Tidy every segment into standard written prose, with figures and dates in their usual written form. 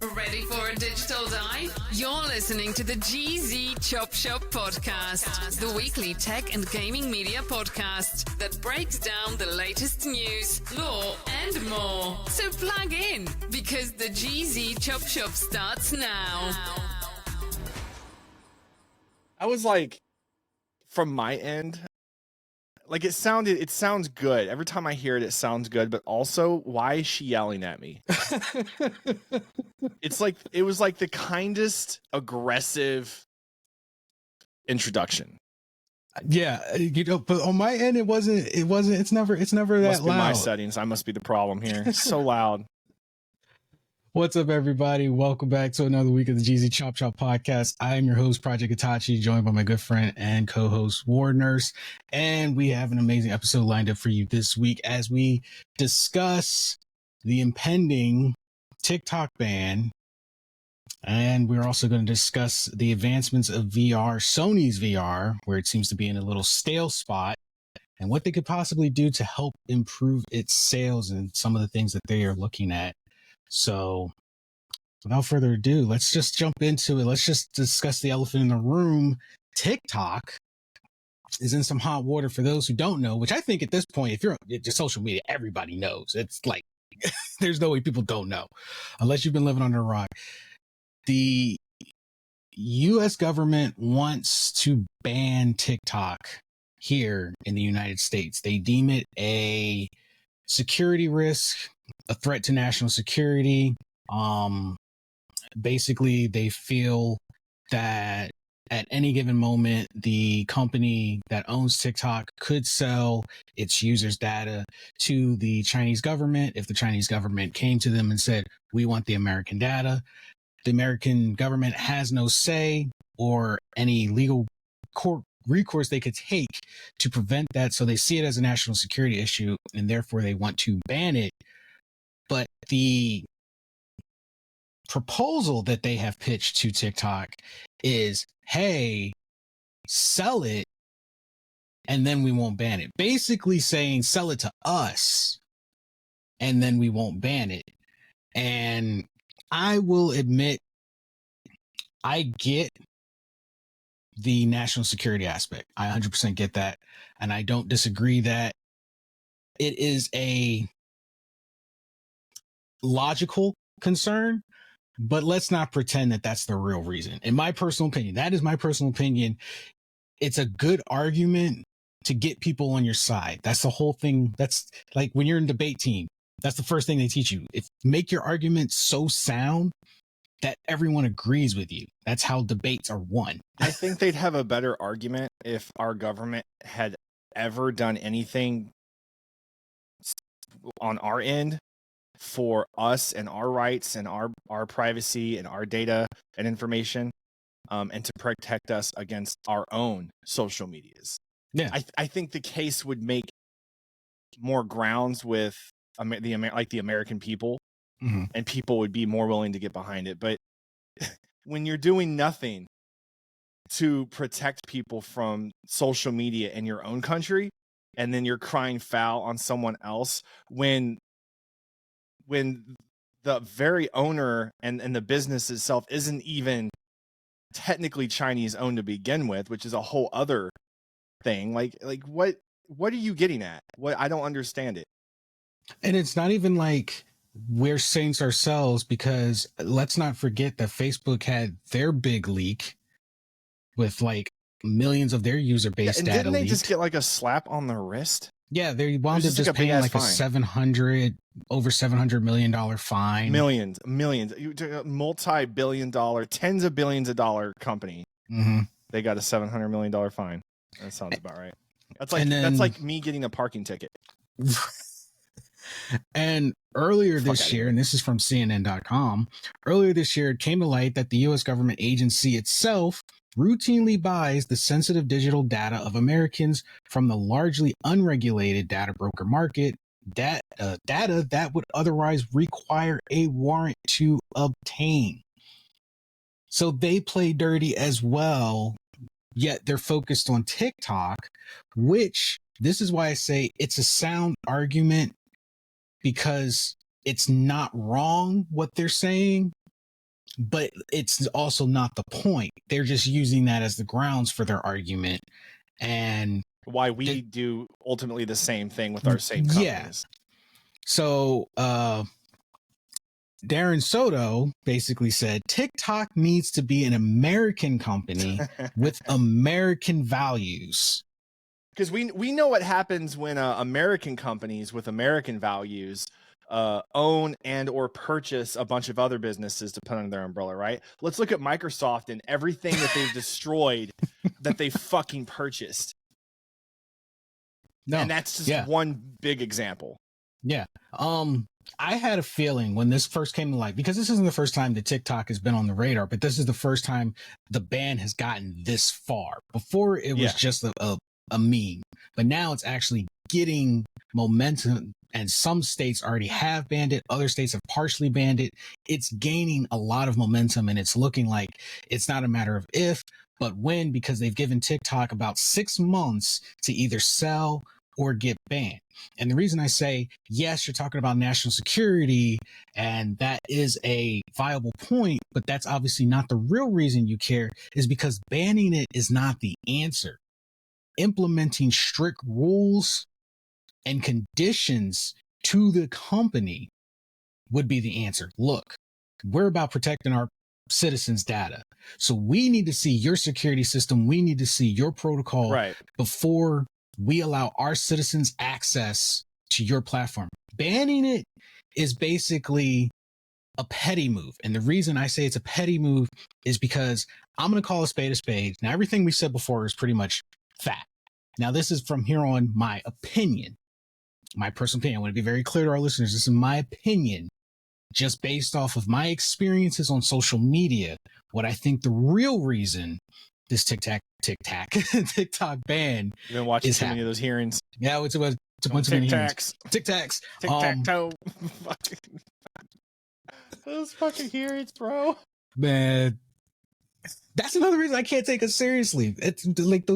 Ready for a digital dive? You're listening to the GZ Chop Shop Podcast, the weekly tech and gaming media podcast that breaks down the latest news, law, and more. So plug in, because the GZ Chop Shop starts now. I was like, from my end, like it sounds good. Every time I hear it, it sounds good, but also, why is she yelling at me? It was like the kindest aggressive introduction. Yeah, but on my end, it's never that Must be loud. my settings. I must be the problem here. It's so loud. What's up, everybody? Welcome back to another week of the GZ Chop Shop Podcast. I am your host, Project Itachi, joined by my good friend and co-host, War Nurse. And we have an amazing episode lined up for you this week as we discuss the impending TikTok ban. And we're also going to discuss the advancements of VR, Sony's VR, where it seems to be in a little stale spot, and what they could possibly do to help improve its sales and some of the things that they are looking at. So without further ado, let's just jump into it. Let's just discuss the elephant in the room. TikTok is in some hot water for those who don't know, which I think at this point, if you're on social media, everybody knows. It's like, there's no way people don't know, unless you've been living under a rock. The U.S. government wants to ban TikTok here in the United States. They deem it a security risk, a threat to national security. Basically, they feel that at any given moment, the company that owns TikTok could sell its users' data to the Chinese government. If the Chinese government came to them and said, we want the American data, the American government has no say or any legal court recourse they could take to prevent that. So they see it as a national security issue, and therefore they want to ban it. But the proposal that they have pitched to TikTok is, hey, sell it, and then we won't ban it. Basically saying, sell it to us, and then we won't ban it. And I will admit, I get the national security aspect. I 100% get that. And I don't disagree that it is a logical concern, but let's not pretend that that's the real reason. In my personal opinion, that is my personal opinion. It's a good argument to get people on your side. That's the whole thing. That's like when you're in a debate team, that's the first thing they teach you. Make your argument so sound that everyone agrees with you. That's how debates are won. I think they'd have a better argument if our government had ever done anything on our end for us and our rights and our privacy and our data and information, and to protect us against our own social medias. Yeah, I think the case would make more grounds with the American people, and people would be more willing to get behind it. But when you're doing nothing to protect people from social media in your own country, and then you're crying foul on someone else, when the very owner and the business itself isn't even technically Chinese owned to begin with, which is a whole other thing. Like what are you getting at? I don't understand it. and it's not even like we're saints ourselves, because let's not forget that Facebook had their big leak with like millions of their user base and data didn't they leaked. just get like a slap on the wrist? Yeah, they wound up It was just just like a paying big-ass like fine. over $700 million fine. Millions, multi-billion dollar, tens of billions of dollar company. They got a $700 million fine. That sounds about right. That's like me getting a parking ticket. And earlier this year, and this is from CNN.com, earlier this year, it came to light that the U.S. government agency itself routinely buys the sensitive digital data of Americans from the largely unregulated data broker market, data that would otherwise require a warrant to obtain. So they play dirty as well, yet they're focused on TikTok, which, this is why I say it's a sound argument, because it's not wrong what they're saying, but it's also not the point. They're just using that as the grounds for their argument, and why we do ultimately the same thing with our same companies. Yeah. So Darren Soto basically said TikTok needs to be an American company with American values. Because we know what happens when American companies with American values own and or purchase a bunch of other businesses to put under their umbrella, right? Let's look at Microsoft and everything that they've destroyed that they fucking purchased. No, and that's just one big example. Yeah. I had a feeling when this first came to light, because this isn't the first time that TikTok has been on the radar, but this is the first time the ban has gotten this far. Before it was just a meme, but now it's actually getting momentum, and some states already have banned it. Other states have partially banned it. It's gaining a lot of momentum, and it's looking like it's not a matter of if, but when, because they've given TikTok about 6 months to either sell or get banned. And the reason I say, yes, you're talking about national security, and that is a viable point, but that's obviously not the real reason you care, is because banning it is not the answer. Implementing strict rules and conditions to the company would be the answer. Look, we're about protecting our citizens' data. So we need to see your security system. We need to see your protocol before we allow our citizens access to your platform. Banning it is basically a petty move. And the reason I say it's a petty move is because I'm going to call a spade a spade. Now, everything we said before is pretty much fact. Now, this is from here on my opinion, my personal opinion. I want to be very clear to our listeners. This is my opinion, just based off of my experiences on social media. What I think the real reason this TikTok ban. You've been watching too many of those hearings. Yeah, it's a bunch of hearings. Tic-tacs. Tic-tac-toe. Those fucking hearings, bro. Man, that's another reason I can't take it seriously. It's like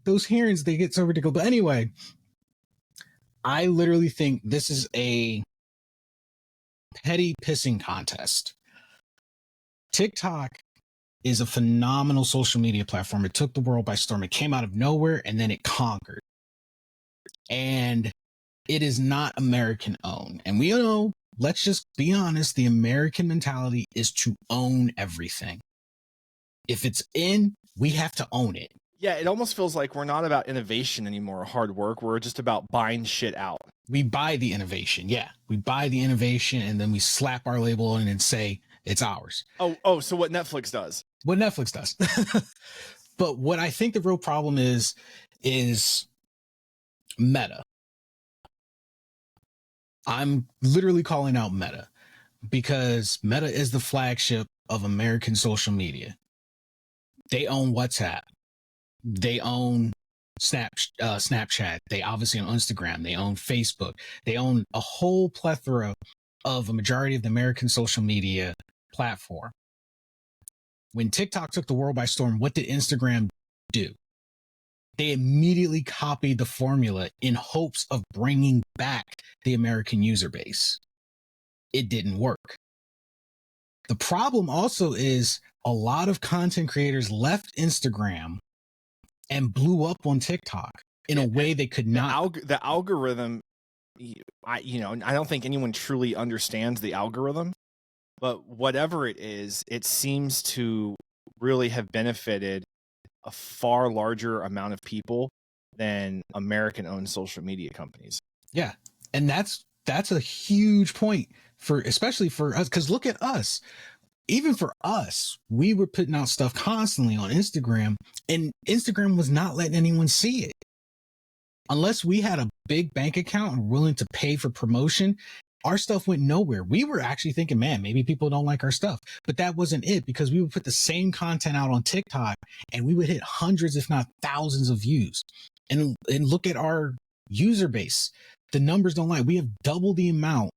those hearings, they get so ridiculous. But anyway, I literally think this is a petty pissing contest. TikTok is a phenomenal social media platform. It took the world by storm. It came out of nowhere and then it conquered. And it is not American owned. And we know, let's just be honest, the American mentality is to own everything. If it's in, we have to own it. Yeah, it almost feels like we're not about innovation anymore, or hard work. We're just about buying shit out. We buy the innovation. Yeah, we buy the innovation and then we slap our label on it and say it's ours. Oh, so what Netflix does. What Netflix does. But what I think the real problem is Meta. I'm literally calling out Meta because Meta is the flagship of American social media. They own WhatsApp. They own Snapchat. They obviously own Instagram. They own Facebook. They own a whole plethora of a majority of the American social media platform. When TikTok took the world by storm, what did Instagram do? They immediately copied the formula in hopes of bringing back the American user base. It didn't work. The problem also is a lot of content creators left Instagram and blew up on TikTok in a way they could not. The algorithm, I don't think anyone truly understands the algorithm. But whatever it is, it seems to really have benefited a far larger amount of people than American-owned social media companies. Yeah, and that's a huge point especially for us, because look at us. Even for us, we were putting out stuff constantly on Instagram, and Instagram was not letting anyone see it. Unless we had a big bank account and willing to pay for promotion, our stuff went nowhere. We were actually thinking, man, maybe people don't like our stuff. But that wasn't it, because we would put the same content out on TikTok and we would hit hundreds, if not thousands of views. And look at our user base. The numbers don't lie. We have double the amount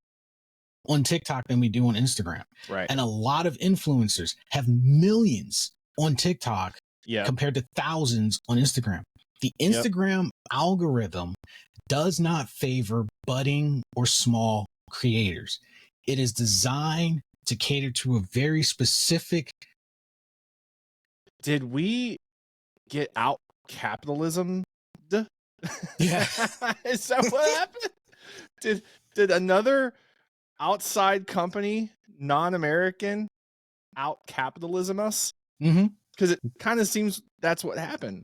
on TikTok than we do on Instagram. Right. And a lot of influencers have millions on TikTok compared to thousands on Instagram. The Instagram algorithm does not favor budding or small creators. It is designed to cater to a very specific. Did we get out capitalism? Yeah. Is that what happened? Did another outside company, non-American, out capitalism us? Mm-hmm. Because it kind of seems that's what happened.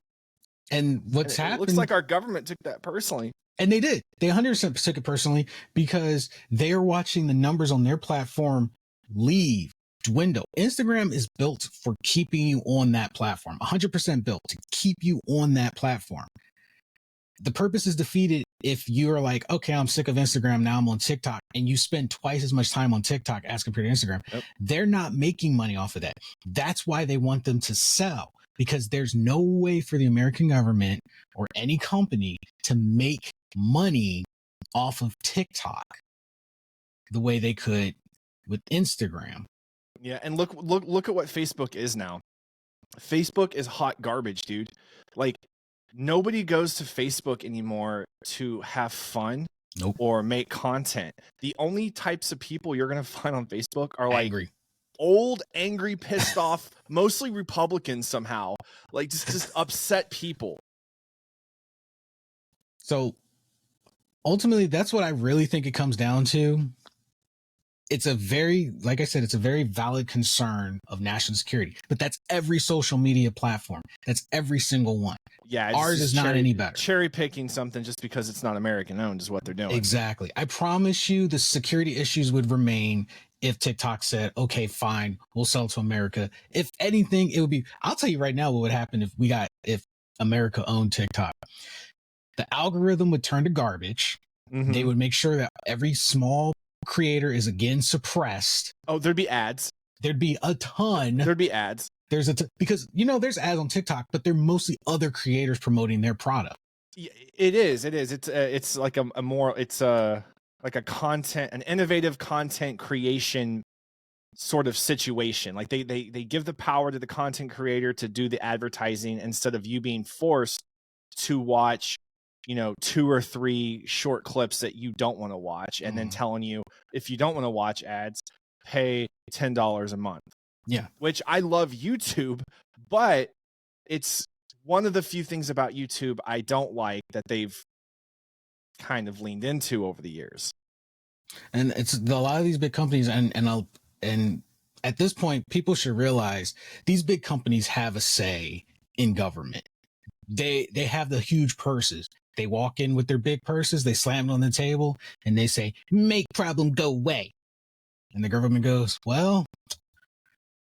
And what's happened? It looks like our government took that personally. And they did. They 100% took it personally because they are watching the numbers on their platform dwindle. Instagram is built for keeping you on that platform, 100% built to keep you on that platform. The purpose is defeated if you're like, okay, I'm sick of Instagram. Now I'm on TikTok, and you spend twice as much time on TikTok as compared to Instagram. Yep. They're not making money off of that. That's why they want them to sell, because there's no way for the American government or any company to make money off of TikTok the way they could with Instagram. Yeah, and look at what Facebook is now. Facebook is hot garbage, dude. Like, nobody goes to Facebook anymore to have fun or make content. The only types of people you're going to find on Facebook are like old, angry, pissed off, mostly Republicans somehow, like just upset people. So ultimately, that's what I really think it comes down to. It's a very, like I said, it's a very valid concern of national security, but that's every social media platform. That's every single one. Yeah. Ours is not any better. Cherry picking something just because it's not American owned is what they're doing. Exactly. I promise you the security issues would remain if TikTok said, okay, fine, we'll sell to America. If anything, it would be, I'll tell you right now what would happen if America owned TikTok. The algorithm would turn to garbage. Mm-hmm. They would make sure that every small creator is again suppressed. Oh, there'd be ads. There'd be a ton. There'd be ads. Because there's ads on TikTok, but they're mostly other creators promoting their product. It is. It's like like a content, an innovative content creation sort of situation. Like they give the power to the content creator to do the advertising instead of you being forced to watch 2 or 3 short clips that you don't want to watch, and then telling you if you don't want to watch ads, pay $10 a month. Yeah. Which I love YouTube, but it's one of the few things about YouTube I don't like that they've kind of leaned into over the years. And it's a lot of these big companies, and at this point, people should realize these big companies have a say in government. They have the huge purses. They walk in with their big purses, they slam it on the table, and they say, make problem go away. And the government goes, well,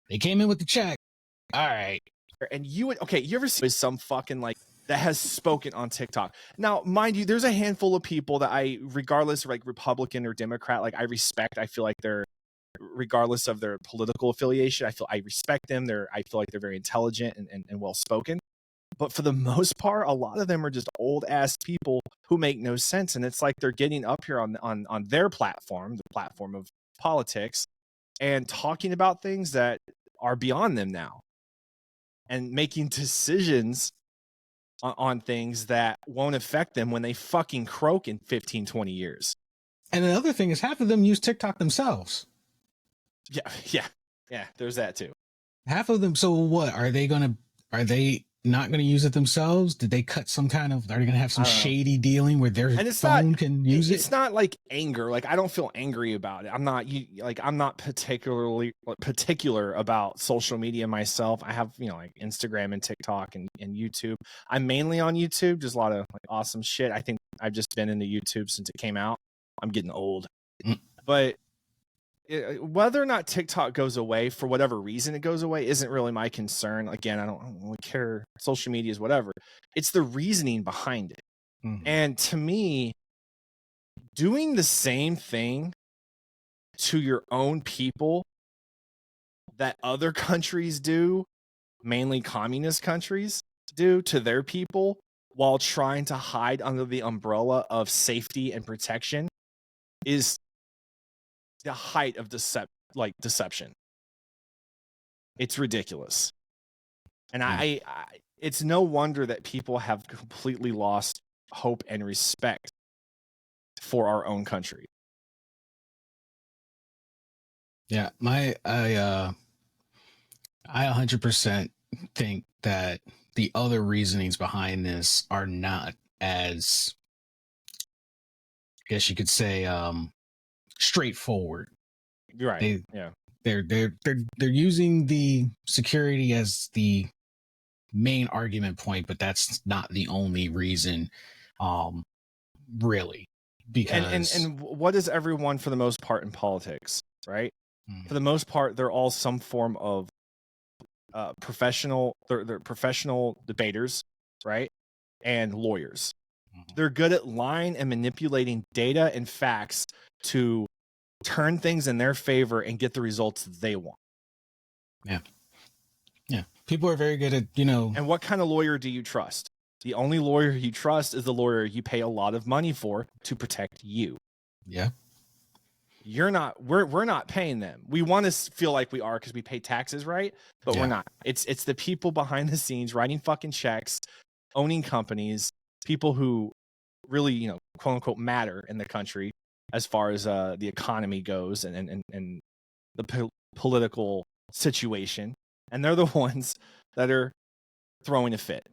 they came in with the check. All right. And you ever see some fucking like that has spoken on TikTok? Now, mind you, there's a handful of people that regardless of like Republican or Democrat, like I respect. I feel like they're, regardless of their political affiliation, I respect them. I feel like they're very intelligent and well spoken. But for the most part, a lot of them are just old ass people who make no sense. And it's like they're getting up here on their platform, the platform of politics, and talking about things that are beyond them now, and making decisions on things that won't affect them when they fucking croak in 15, 20 years. And another thing is half of them use TikTok themselves. Yeah. There's that too. Half of them. So what are they not going to use it themselves? Did they cut some kind of, are they going to have some shady dealing where their phone can use it? It's not like anger. Like I don't feel angry about it. I'm not particular about social media myself. I have, like Instagram and TikTok and YouTube. I'm mainly on YouTube. Just a lot of like awesome shit. I think I've just been into YouTube since it came out. I'm getting old, but whether or not TikTok goes away for whatever reason it goes away isn't really my concern. Again, I don't really care. Social media is whatever. It's the reasoning behind it. Mm-hmm. And to me, doing the same thing to your own people that other countries do, mainly communist countries do to their people, while trying to hide under the umbrella of safety and protection, is the height of deception. It's ridiculous. And I it's no wonder that people have completely lost hope and respect for our own country. Yeah, I 100% think that the other reasonings behind this are not as, I guess you could say, straightforward. You're right. They're using the security as the main argument point, but that's not the only reason, really. Because and what is everyone for the most part in politics, right? For the most part, they're all some form of professional. They're professional debaters, right? And lawyers. They're good at lying and manipulating data and facts to turn things in their favor and get the results they want. Yeah, people are very good at, And what kind of lawyer do you trust? The only lawyer you trust is the lawyer you pay a lot of money for to protect you. Yeah. We're not paying them. We want to feel like we are because we pay taxes, right? But we're not. It's the people behind the scenes writing fucking checks, owning companies, people who really, quote unquote, matter in the country as far as the economy goes and the political situation. And they're the ones that are throwing a fit.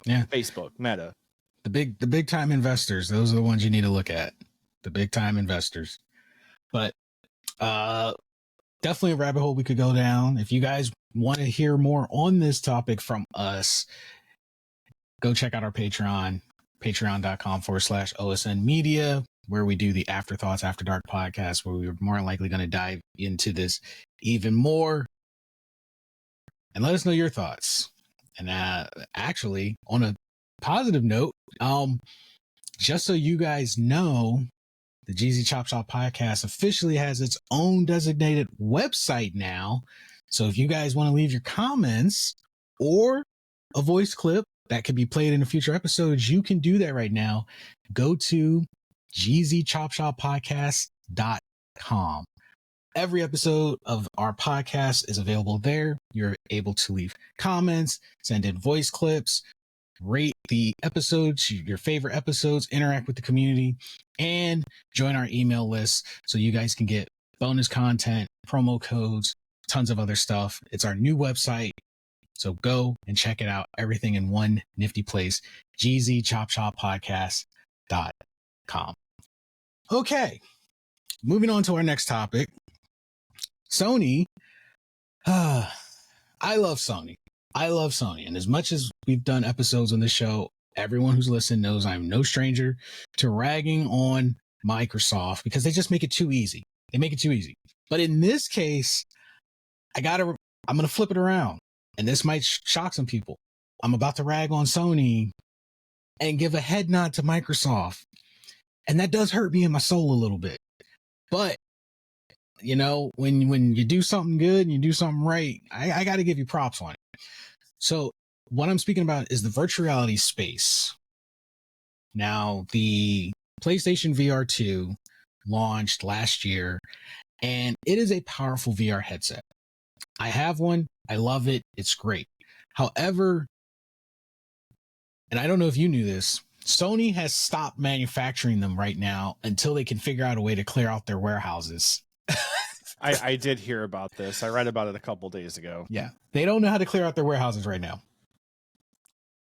Yeah. Facebook, Meta. The big time investors, those are the ones you need to look at. The big time investors. But definitely a rabbit hole we could go down. If you guys want to hear more on this topic from us, go check out our Patreon, patreon.com/OSN Media, where we do the Afterthoughts After Dark podcast, where we're more than likely going to dive into this even more. And let us know your thoughts. And actually, on a positive note, just so you guys know, the GZ Chop Shop podcast officially has its own designated website now. So if you guys want to leave your comments or a voice clip that could be played in a future episodes, you can do that right now. Go to gzchopshoppodcast.com. Every episode of our podcast is available there. You're able to leave comments, send in voice clips, rate the episodes, your favorite episodes, interact with the community, and join our email list so you guys can get bonus content, promo codes, tons of other stuff. It's our new website. So go and check it out. Everything in one nifty place. gzchopshoppodcast.com. Okay. Moving on to our next topic. Sony. I love Sony. And as much as we've done episodes on this show, everyone who's listened knows I'm no stranger to ragging on Microsoft because they just make it too easy. But in this case, I'm going to flip it around. And this might shock some people. I'm about to rag on Sony and give a head nod to Microsoft. And that does hurt me in my soul a little bit. But when you do something good and you do something right, I got to give you props on it. So what I'm speaking about is the virtual reality space. Now, the PlayStation VR 2 launched last year, and it is a powerful VR headset. I have one. I love it. It's great. However, and I don't know if you knew this, Sony has stopped manufacturing them right now until they can figure out a way to clear out their warehouses. I did hear about this. I read about it a couple days ago. Yeah. They don't know how to clear out their warehouses right now.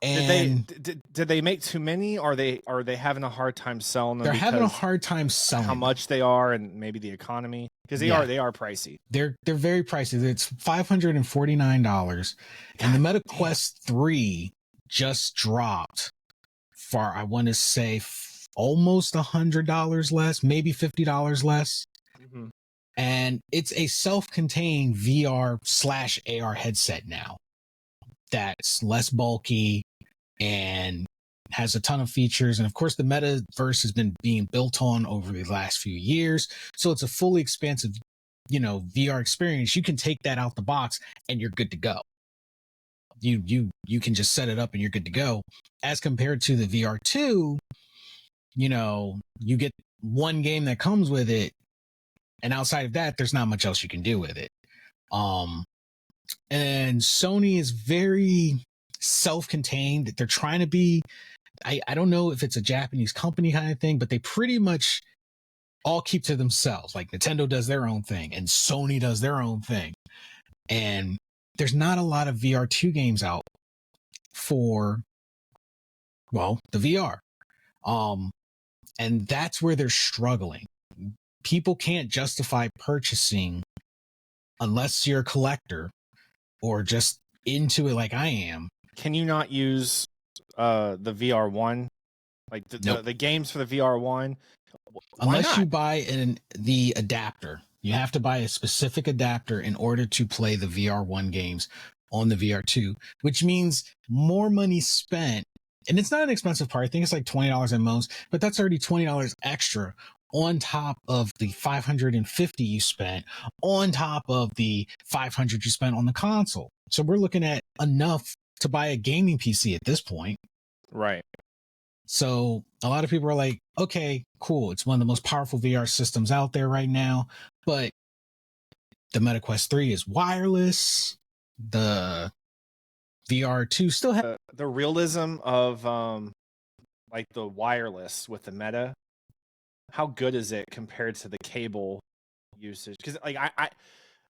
And did they make too many? Or are they having a hard time selling them? They're having a hard time selling how much they are and maybe the economy, because they are pricey. They're very pricey. It's $549, and the MetaQuest 3 just dropped for, I want to say, almost $100 less, maybe $50 less. Mm-hmm. And it's a self-contained VR/AR headset now that's less bulky and has a ton of features. And of course, the metaverse has been being built on over the last few years. So it's a fully expansive, VR experience. You can take that out the box and you're good to go. You can just set it up and you're good to go. As compared to the VR 2, you get one game that comes with it. And outside of that, there's not much else you can do with it. And Sony is very self-contained. They're trying to be, I don't know if it's a Japanese company kind of thing, but they pretty much all keep to themselves. Like Nintendo does their own thing and Sony does their own thing. And there's not a lot of VR2 games out for, well, the VR. And that's where they're struggling. People can't justify purchasing unless you're a collector or just into it like I am. Can you not use the VR1? Like the games for the VR1? Unless you buy the adapter. You have to buy a specific adapter in order to play the VR1 games on the VR2, which means more money spent. And it's not an expensive part. I think it's like $20 at most, but that's already $20 extra on top of the $550 you spent, on top of the $500 you spent on the console. So we're looking at enough to buy a gaming PC at this point. Right. So a lot of people are like, okay, cool. It's one of the most powerful VR systems out there right now, but the MetaQuest 3 is wireless. The VR2 still has the realism of like the wireless with the Meta. How good is it compared to the cable usage? Because like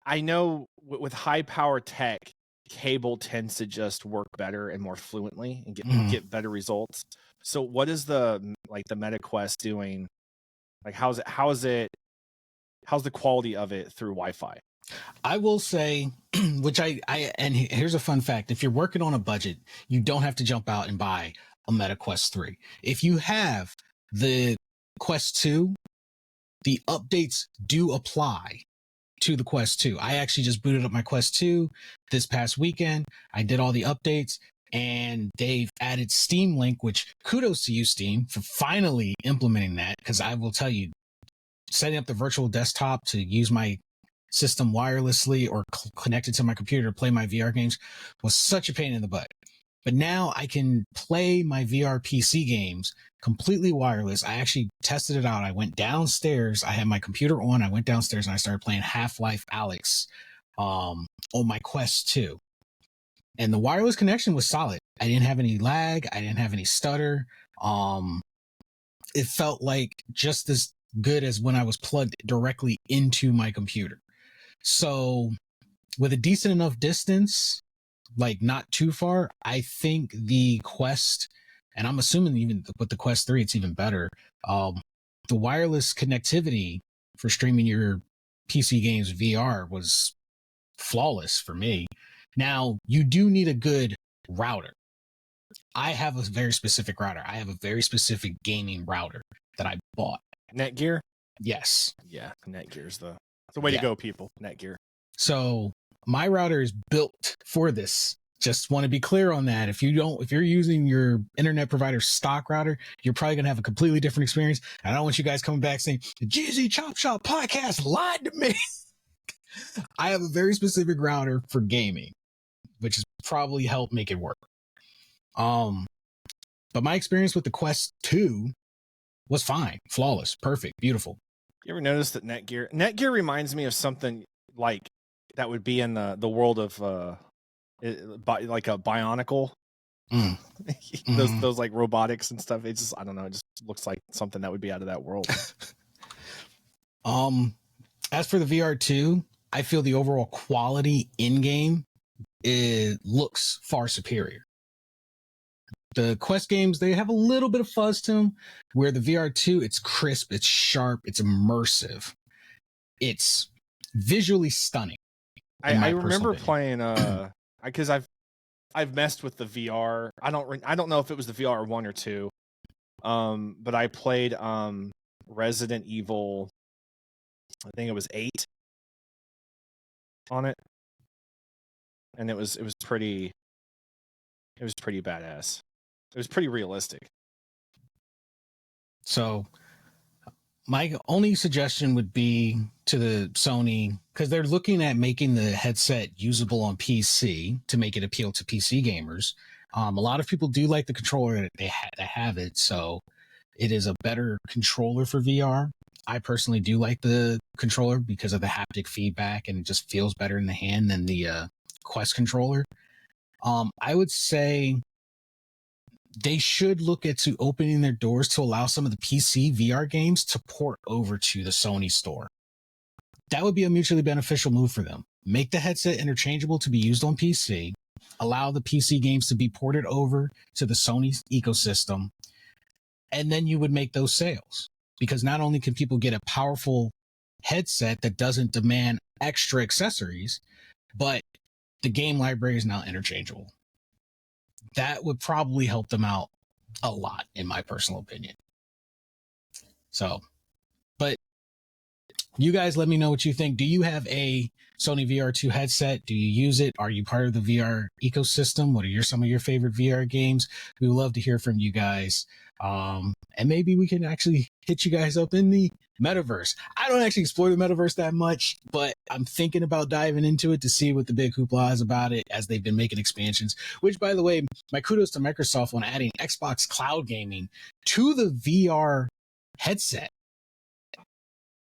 I know with high power tech, cable tends to just work better and more fluently and get better results. So what is the MetaQuest doing? Like how's the quality of it through Wi-Fi? I will say, which and here's a fun fact. If you're working on a budget, you don't have to jump out and buy a MetaQuest 3. If you have the Quest 2, the updates do apply to the Quest 2. I actually just booted up my Quest 2 this past weekend. I did all the updates and they've added Steam Link, which kudos to you, Steam, for finally implementing that. Because I will tell you, setting up the virtual desktop to use my system wirelessly or connected to my computer to play my VR games was such a pain in the butt. But now I can play my VR PC games completely wireless. I actually tested it out. I went downstairs. I had my computer on. I went downstairs and I started playing Half-Life Alyx on my Quest 2. And the wireless connection was solid. I didn't have any lag. I didn't have any stutter. It felt like just as good as when I was plugged directly into my computer. So with a decent enough distance, like not too far, I think the Quest, and I'm assuming even with the Quest 3, it's even better. The wireless connectivity for streaming your PC games VR was flawless for me. Now, you do need a good router. I have a very specific router. I have a very specific gaming router that I bought. Netgear? Yes. Yeah, Netgear's the way to go, people. Netgear. So my router is built for this. Just want to be clear on that. If you're using your internet provider's stock router, you're probably going to have a completely different experience. I don't want you guys coming back saying, the GZ Chop Shop podcast lied to me. I have a very specific router for gaming, which has probably helped make it work. But my experience with the Quest 2 was fine, flawless, perfect, beautiful. You ever notice that Netgear reminds me of something like that would be in the world of like a Bionicle. Those like robotics and stuff. It just, I don't know, it just looks like something that would be out of that world. As for the VR2, I feel the overall quality in game, it looks far superior. The Quest games, they have a little bit of fuzz to them, where the VR2, it's crisp, it's sharp, it's immersive. It's visually stunning. I remember playing because I've messed with the VR. I don't know if it was the VR 1 or 2. But I played Resident Evil, I think it was 8 on it. And it was pretty badass. It was pretty realistic. So my only suggestion would be to the Sony, because they're looking at making the headset usable on PC to make it appeal to PC gamers. A lot of people do like the controller that they have it, so it is a better controller for VR. I personally do like the controller because of the haptic feedback, and it just feels better in the hand than the Quest controller. I would say they should look into opening their doors to allow some of the PC VR games to port over to the Sony store. That would be a mutually beneficial move for them. Make the headset interchangeable to be used on PC, allow the PC games to be ported over to the Sony ecosystem, and then you would make those sales. Because not only can people get a powerful headset that doesn't demand extra accessories, but the game library is now interchangeable. That would probably help them out a lot, in my personal opinion. So, but you guys let me know what you think. Do you have a Sony VR2 headset? Do you use it? Are you part of the VR ecosystem? What are some of your favorite VR games? We would love to hear from you guys. And maybe we can actually hit you guys up in the metaverse. I don't actually explore the metaverse that much, but I'm thinking about diving into it to see what the big hoopla is about it, as they've been making expansions, which, by the way, my kudos to Microsoft on adding Xbox Cloud Gaming to the VR headset.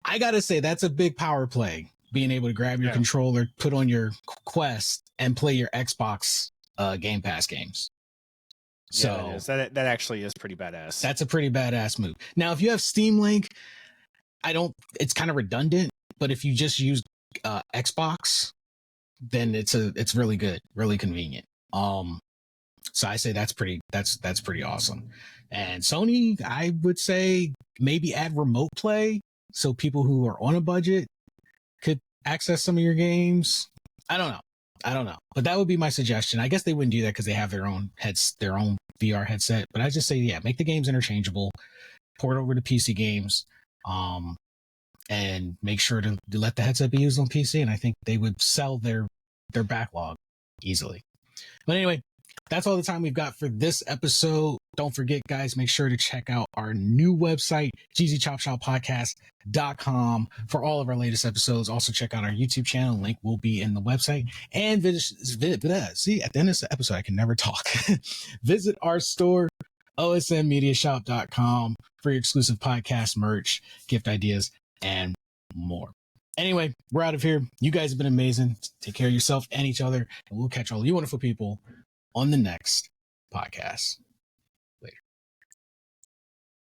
I gotta say, that's a big power play, being able to grab your controller, put on your Quest, and play your Xbox Game Pass games. So that actually is pretty badass. That's a pretty badass move. Now, if you have Steam Link, it's kind of redundant, but if you just use Xbox, then it's really good, really convenient. So I say that's pretty awesome. And Sony, I would say maybe add remote play so people who are on a budget could access some of your games. I don't know, but that would be my suggestion. I guess they wouldn't do that because they have their own VR headset. But I just say, make the games interchangeable, port over to PC games, and make sure to let the headset be used on PC. And I think they would sell their backlog easily. But anyway, that's all the time we've got for this episode. Don't forget, guys, make sure to check out our new website, gzchopshoppodcast.com, for all of our latest episodes. Also, check out our YouTube channel. Link will be in the website. And see, at the end of the episode, I can never talk. Visit our store, osmmediashop.com, for your exclusive podcast merch, gift ideas, and more. Anyway, we're out of here. You guys have been amazing. Take care of yourself and each other, and we'll catch all you wonderful people on the next podcast.